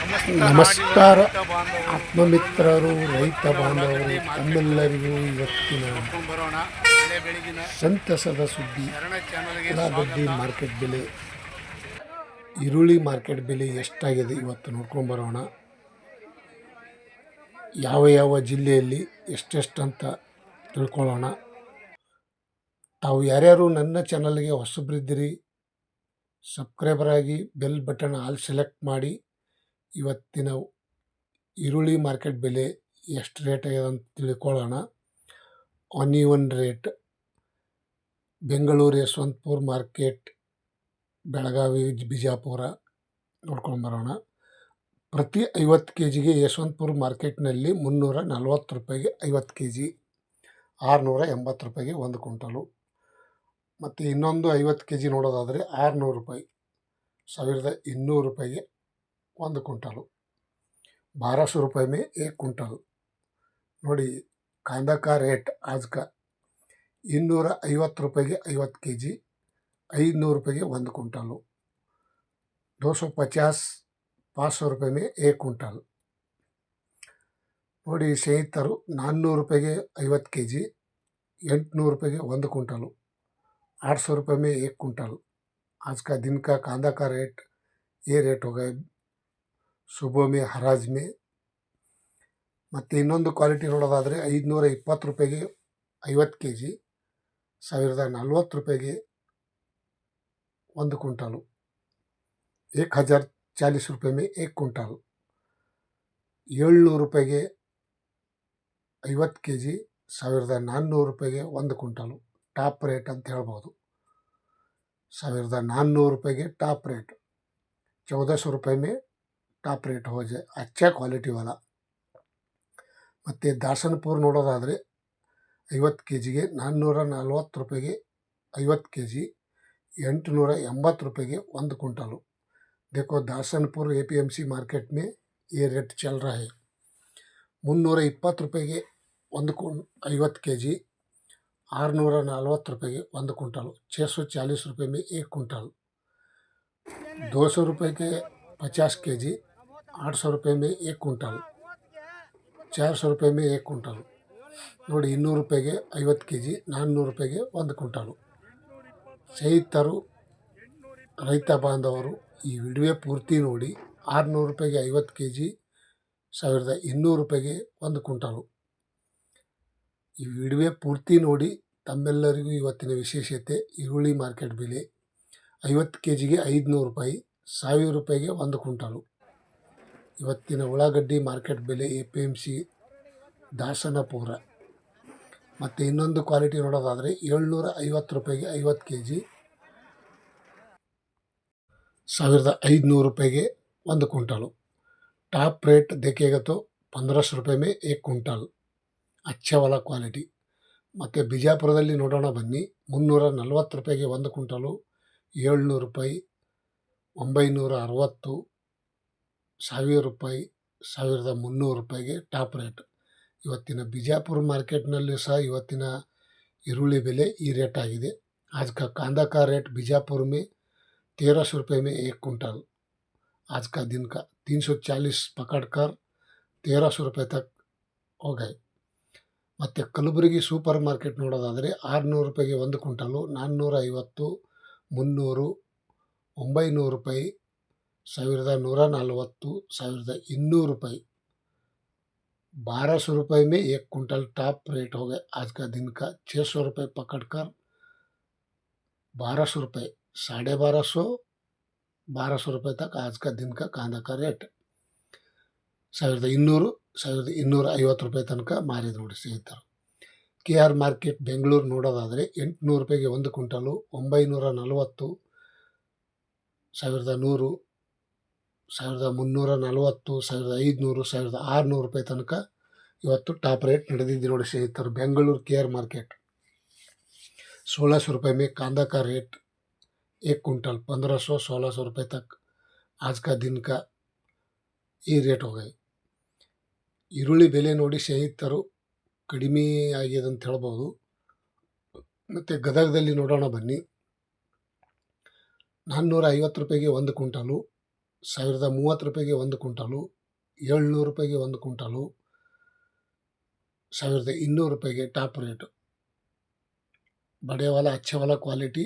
ನಮಸ್ಕಾರ ಆತ್ಮಮಿತ್ರರು, ರೈತ ಬಾಂಧವರು, ತಮ್ಮೆಲ್ಲರಿಗೂ ಇವತ್ತಿನ ಸಂತಸದ ಸುದ್ದಿ. ಉಳ್ಳಾಗಡ್ಡಿ ಮಾರ್ಕೆಟ್ ಬೆಲೆ, ಈರುಳ್ಳಿ ಮಾರ್ಕೆಟ್ ಬೆಲೆ ಎಷ್ಟಾಗಿದೆ ಇವತ್ತು ನೋಡ್ಕೊಂಬರೋಣ. ಯಾವ ಯಾವ ಜಿಲ್ಲೆಯಲ್ಲಿ ಎಷ್ಟೆಷ್ಟಂತ ತಿಳ್ಕೊಳ್ಳೋಣ. ತಾವು ಯಾರ್ಯಾರು ನನ್ನ ಚಾನಲ್ಗೆ ಹೊಸಬ್ರಿದ್ದೀರಿ, ಸಬ್ಸ್ಕ್ರೈಬರ್ ಆಗಿ ಬೆಲ್ ಬಟನ್ ಆಲ್ ಸೆಲೆಕ್ಟ್ ಮಾಡಿ. ಇವತ್ತಿನ ಈರುಳ್ಳಿ ಮಾರ್ಕೆಟ್ ಬೆಲೆ ಎಷ್ಟು ರೇಟ್ ಆಗಿದೆ ಅಂತ ತಿಳ್ಕೊಳ್ಳೋಣ. Onion rate Bengaluru Yeshwanthpur market, Belagavi, Bijapur ನೋಡ್ಕೊಂಬರೋಣ. ಪ್ರತಿ 50 ಕೆ ಜಿಗೆ ಯಶವಂತಪುರ ಮಾರ್ಕೆಟ್ನಲ್ಲಿ 340 ರೂಪಾಯಿಗೆ 50 ಕೆ ಜಿ, 680 ರೂಪಾಯಿಗೆ 1 ಕ್ವಿಂಟಲು. ಮತ್ತು ಇನ್ನೊಂದು 50 ಕೆ ಜಿ ನೋಡೋದಾದರೆ 600 ರೂಪಾಯಿ, 1200 ರೂಪಾಯಿಗೆ 1 ಕ್ವಿಂಟಲು, 1200 रुपये में 1 क्विंटल. ನೋಡಿ कांदा का रेट आज का 250 रुपये 50 के जी, 500 रुपये 1 क्विंटल, 250 500 रुपये में 1 क्विंटल. ನೋಡಿ ಸ್ನೇಹಿತರು, 400 रुपये 50 के जी, 800 रुपये 1 क्विंटल, 800 रुपये में 1 क्विंटल. आज का दिन का कांदा का रेट ये रेट हो गए सुबह में हराज में. ಮತ್ತು ಇನ್ನೊಂದು ಕ್ವಾಲಿಟಿ ನೋಡೋದಾದರೆ 520 ರೂಪಾಯಿಗೆ 50 ಕೆ ಜಿ, 1040 ರೂಪಾಯಿಗೆ 1 ಕ್ವಿಂಟಲು, 1040 ರೂಪಾಯಿ में 1 क्विंटल, 700 ರೂಪಾಯಿಗೆ 50 ಕೆ ಜಿ, 1400 ರೂಪಾಯಿಗೆ 1 ಕ್ವಿಂಟಲು. ಟಾಪ್ ರೇಟ್ ಅಂತ ಹೇಳ್ಬೋದು. 1400 ರೂಪಾಯಿಗೆ ಟಾಪ್ ರೇಟ್, 1400 रुपये में ಟಾಪ್ ರೇಟ್ हो जाए, अच्छा क्वालिटी वाला. ಮತ್ತು ದಾಸನಪುರ ನೋಡೋದಾದರೆ 50 ಕೆ ಜಿಗೆ 440 ರೂಪಾಯಿಗೆ 50 ಕೆ ಜಿ, 880 ರೂಪಾಯಿಗೆ 1 क्विंटल. देखो दासनपुर APMC मार्केट में ये रेट चल रहा है. 320 ರೂಪಾಯಿಗೆ 50 ಕೆ ಜಿ, 640 ರೂಪಾಯಿಗೆ 1 क्विंटल, 640 रुपये में 1 क्विंटल, 200 रुपये के 50 के जी, 800 रुपये में 1 क्विंटल, 400 रुपये में 1 क्विंटल. ನೋಡಿ 200 ರೂಪಾಯಿಗೆ 50 ಕೆ ಜಿ, 400 ರೂಪಾಯಿಗೆ 1 ಕ್ವಿಂಟಲು. ಸ್ನೇಹಿತರು, ರೈತ ಬಾಂಧವರು, ಈ ವಿಡಿಯೋ ಪೂರ್ತಿ ನೋಡಿ. 600 ರೂಪಾಯಿಗೆ 50 ಕೆ ಜಿ, 1200 ರೂಪಾಯಿಗೆ 1 ಕ್ವಿಂಟಲು. ಈ ವಿಡಿಯೋ ಪೂರ್ತಿ ನೋಡಿ. ತಮ್ಮೆಲ್ಲರಿಗೂ ಇವತ್ತಿನ ವಿಶೇಷತೆ ಈರುಳ್ಳಿ ಮಾರ್ಕೆಟ್ ಬೆಲೆ 50 ಕೆ ಜಿಗೆ 500 ರೂಪಾಯಿ, 1000 ರೂಪಾಯಿಗೆ 1 ಕ್ವಿಂಟಲು. ಇವತ್ತಿನ ಉಳ್ಳಾಗಡ್ಡಿ ಮಾರ್ಕೆಟ್ ಬೆಲೆ APMC ದಾಸನಪುರ. ಮತ್ತು ಇನ್ನೊಂದು ಕ್ವಾಲಿಟಿ ನೋಡೋದಾದರೆ 750 ರೂಪಾಯಿಗೆ 50 ಕೆ ಜಿ, 1500 ರೂಪಾಯಿಗೆ 1 क्विंटल. टॉप रेट देखेगा तो 1500 रुपये में 1 क्विंटल, अच्छा वाला क्वालिटी. ಮತ್ತು ಬಿಜಾಪುರದಲ್ಲಿ ನೋಡೋಣ ಬನ್ನಿ. 340 ರೂಪಾಯಿಗೆ 1 ಕ್ವಿಂಟಲು, 700 ರೂಪಾಯಿ, 960, 1000 ರೂಪಾಯಿ, 1300 ರೂಪಾಯಿಗೆ ಟಾಪ್ ರೇಟ್. ಇವತ್ತಿನ ಬಿಜಾಪುರ ಮಾರ್ಕೆಟ್ನಲ್ಲಿ ಸಹ ಇವತ್ತಿನ ಈರುಳ್ಳಿ ಬೆಲೆ ಈ ರೇಟ್ ಆಗಿದೆ. आज का कांदा का रेट बीजापुर में 1300 रुपये में 1 क्विंटल. आज का दिन का 340 पकड़कर 1300 रुपये तक हो गए. ಮತ್ತು ಕಲಬುರಗಿ ಸೂಪರ್ ಮಾರ್ಕೆಟ್ ನೋಡೋದಾದರೆ 600 ರೂಪಾಯಿಗೆ 1 ಕ್ವಿಂಟಲು, 450, 300, 900 ರೂಪಾಯಿ, 1140, 1200 ರೂಪಾಯಿ, 1200 रुपये में 1 क्विंटल टॉप रेट हो गए. आज का दिन का 600 रुपये पकड़कर 1200 रुपये, 1250, 1200 रुपये तक आज का दिन का कांदा का रेट. 1200, 1250 ರೂಪಾಯಿ ತನಕ ಮಾರಿದ ನೋಡಿ ಸ್ನೇಹಿತರು. KR ಮಾರ್ಕೆಟ್ ಬೆಂಗಳೂರು ನೋಡೋದಾದರೆ 800 ರೂಪಾಯಿಗೆ 1 ಕ್ವಿಂಟಲು, 940, 1100, 1340, 1500, 1600 ರೂಪಾಯಿ ತನಕ ಇವತ್ತು ಟಾಪ್ ರೇಟ್ ನಡೆದಿದೆ ನೋಡಿ ಸ್ನೇಹಿತರು. ಬೆಂಗಳೂರು KR ಮಾರ್ಕೆಟ್ 1600 रुपये में कांदा का रेट 1 क्विंटल, 1500, 1600 रुपये तक आज का दिन का ಈ ರೇಟ್ ಹೋಗೈ. ಈರುಳ್ಳಿ ಬೆಲೆ ನೋಡಿ ಸ್ನೇಹಿತರು ಕಡಿಮೆ ಆಗಿದೆ ಅಂತ ಹೇಳ್ಬೋದು. ಮತ್ತು ಗದಗದಲ್ಲಿ ನೋಡೋಣ ಬನ್ನಿ. 450 ರೂಪಾಯಿಗೆ 1 ಕ್ವಿಂಟಲು, 1030 ರೂಪಾಯಿಗೆ 1 ಕ್ವಿಂಟಾಲು, 700 ರೂಪಾಯಿಗೆ 1 ಕ್ವಿಂಟಾಲು, 1200 ರೂಪಾಯಿಗೆ टॉप रेट। बड़े वाला अच्छे वाला क्वालिटी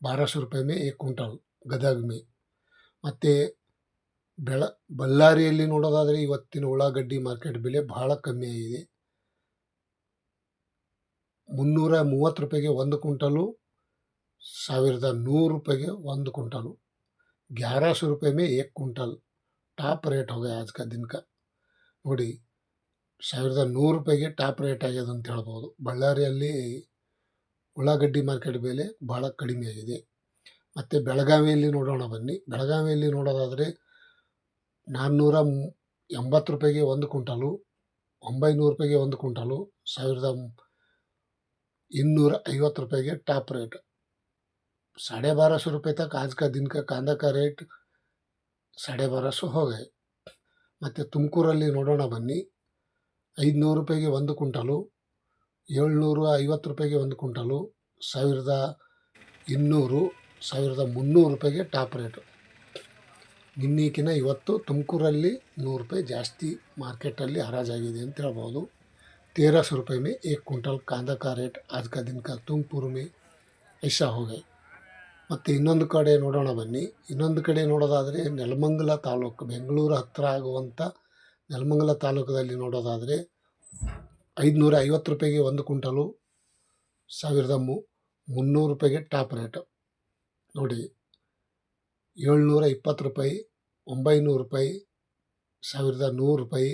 1200 ರೂಪಾಯಿ में 1 क्विंटल ಗದಗ में। ಮತ್ತು ಬಳ್ಳಾರಿಯಲ್ಲಿ ನೋಡೋದಾದರೆ ಇವತ್ತಿನ ಉಳ್ಳಾಗಡ್ಡಿ ಮಾರ್ಕೆಟ್ ಬೆಲೆ ಬಹಳ ಕಮ್ಮಿ ಆಗಿದೆ। 330 ರೂಪಾಯಿಗೆ 1 ಕ್ವಿंटಲು, 1100 ರೂಪಾಯಿಗೆ 1 क्विंटल, 1100 रुपये में 1 क्विंटल टॉप रेट हो गया आज का दिन का। ನೋಡಿ 1100 ರೂಪಾಯಿಗೆ ಟಾಪ್ ರೇಟ್ ಆಗ್ಯದ ಅಂತ ಹೇಳ್ಬೋದು। ಬಳ್ಳಾರಿಯಲ್ಲಿ ಉಳ್ಳಾಗಡ್ಡಿ ಮಾರ್ಕೆಟ್ ಬೆಲೆ ಭಾಳ ಕಡಿಮೆ ಆಗಿದೆ। ಮತ್ತು ಬೆಳಗಾವಿಯಲ್ಲಿ ನೋಡೋಣ ಬನ್ನಿ। ಬೆಳಗಾವಿಯಲ್ಲಿ ನೋಡೋದಾದರೆ 480 ರೂಪಾಯಿಗೆ 1 ಕ್ವಿಂಟಲು, 900 ರೂಪಾಯಿಗೆ 1 ಕ್ವಿಂಟಲು, 1250 रुपये के टॉप रेट। 1250 रुपये तक आज का दिन का कांदा का रेट 1250 हो गए। ಮತ್ತು ತುಮಕೂರಲ್ಲಿ ನೋಡೋಣ ಬನ್ನಿ। 500 ರೂಪಾಯಿಗೆ 1 ಕ್ವಿಂಟಲು, 750 ರೂಪಾಯಿಗೆ 1 ಕ್ವಿಂಟಲು, 1200, 1300 ರೂಪಾಯಿಗೆ ಟಾಪ್ ರೇಟು। ನಿನ್ನೆಕಿನ ಇವತ್ತು ತುಮಕೂರಲ್ಲಿ 100 ರೂಪಾಯಿ ಜಾಸ್ತಿ ಮಾರ್ಕೆಟಲ್ಲಿ ಹರಾಜಾಗಿದೆ ಅಂತ ಹೇಳ್ಬೋದು। 1300 रुपये में 1 क्विंटल कांदा का रेट आज का दिन का तुमकूರು में ऐसा हो गए। ಮತ್ತು ಇನ್ನೊಂದು ಕಡೆ ನೋಡೋಣ ಬನ್ನಿ। ಇನ್ನೊಂದು ಕಡೆ ನೋಡೋದಾದರೆ ನೆಲಮಂಗಲ ತಾಲೂಕು, ಬೆಂಗಳೂರು ಹತ್ತಿರ ಆಗುವಂಥ ನೆಲಮಂಗಲ ತಾಲೂಕದಲ್ಲಿ ನೋಡೋದಾದರೆ 550 ರೂಪಾಯಿಗೆ 1 ಕ್ವಿಂಟಲು, 1300 ರೂಪಾಯಿಗೆ ಟಾಪ್ ರೇಟು। ನೋಡಿ 720 ರೂಪಾಯಿ, 900 ರೂಪಾಯಿ, 1100 ರೂಪಾಯಿ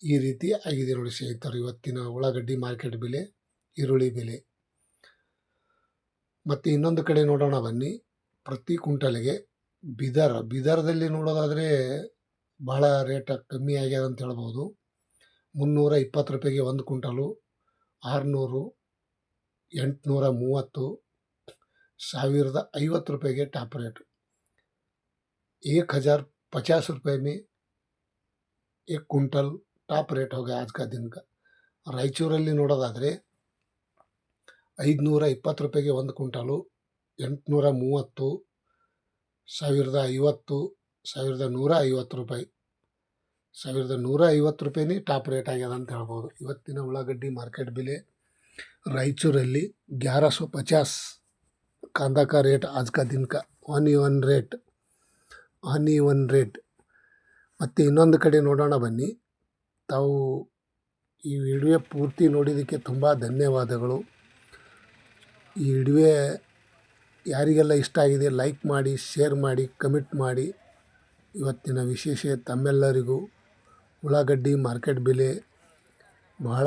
ಈ ರೀತಿ ಆಗಿದೆ ನೋಡಿ ಸ್ನೇಹಿತರು ಇವತ್ತಿನ ಉಳ್ಳಾಗಡ್ಡಿ ಮಾರ್ಕೆಟ್ ಬೆಲೆ, ಈರುಳ್ಳಿ ಬೆಲೆ। ಮತ್ತು ಇನ್ನೊಂದು ಕಡೆ ನೋಡೋಣ ಬನ್ನಿ। ಪ್ರತಿ ಕ್ವಿಂಟಲ್ಗೆ ಬೀದರ್ದಲ್ಲಿ ನೋಡೋದಾದರೆ ಭಾಳ ರೇಟ್ ಕಮ್ಮಿ ಆಗ್ಯದ ಅಂತ ಹೇಳ್ಬೋದು। 320 ರೂಪಾಯಿಗೆ 1 ಕ್ವಿಂಟಲು, 600, 830, 1050 ರೂಪಾಯಿಗೆ ಟಾಪ್ ರೇಟು। 1050 रुपये में 1 क्विंटल ಟಾಪ್ ರೇಟ್ ಹೋಗಿ आज का दिन का। ರಾಯಚೂರಲ್ಲಿ ನೋಡೋದಾದರೆ 520 ರೂಪಾಯಿಗೆ 1 ಕ್ವಿಂಟಲು, 830, 1050, 1150 ರೂಪಾಯಿ, 1150 ರೂಪಾಯಿನೇ ಟಾಪ್ ರೇಟ್ ಆಗ್ಯದ ಅಂತ ಹೇಳ್ಬೋದು ಇವತ್ತಿನ ಉಳ್ಳಾಗಡ್ಡಿ ಮಾರ್ಕೆಟ್ ಬೆಲೆ। ರಾಯಚೂರಲ್ಲಿ 1150 कांदा का रेट आज का दिन का ऑन ರೇಟ್। ಮತ್ತು ಇನ್ನೊಂದು ಕಡೆ ನೋಡೋಣ ಬನ್ನಿ। ತಾವು ಈ ವಿಡಿಯೋ ಪೂರ್ತಿ ನೋಡಿದ್ದಕ್ಕೆ ತುಂಬ ಧನ್ಯವಾದಗಳು। ಈ ವಿಡಿಯೋ ಯಾರಿಗೆಲ್ಲ ಇಷ್ಟ ಆಗಿದೆ ಲೈಕ್ ಮಾಡಿ, ಶೇರ್ ಮಾಡಿ, ಕಮೆಂಟ್ ಮಾಡಿ। ಇವತ್ತಿನ ವಿಶೇಷ ತಮ್ಮೆಲ್ಲರಿಗೂ ಉಳ್ಳಾಗಡ್ಡಿ ಮಾರ್ಕೆಟ್ ಬೆಲೆ ಬಹಳ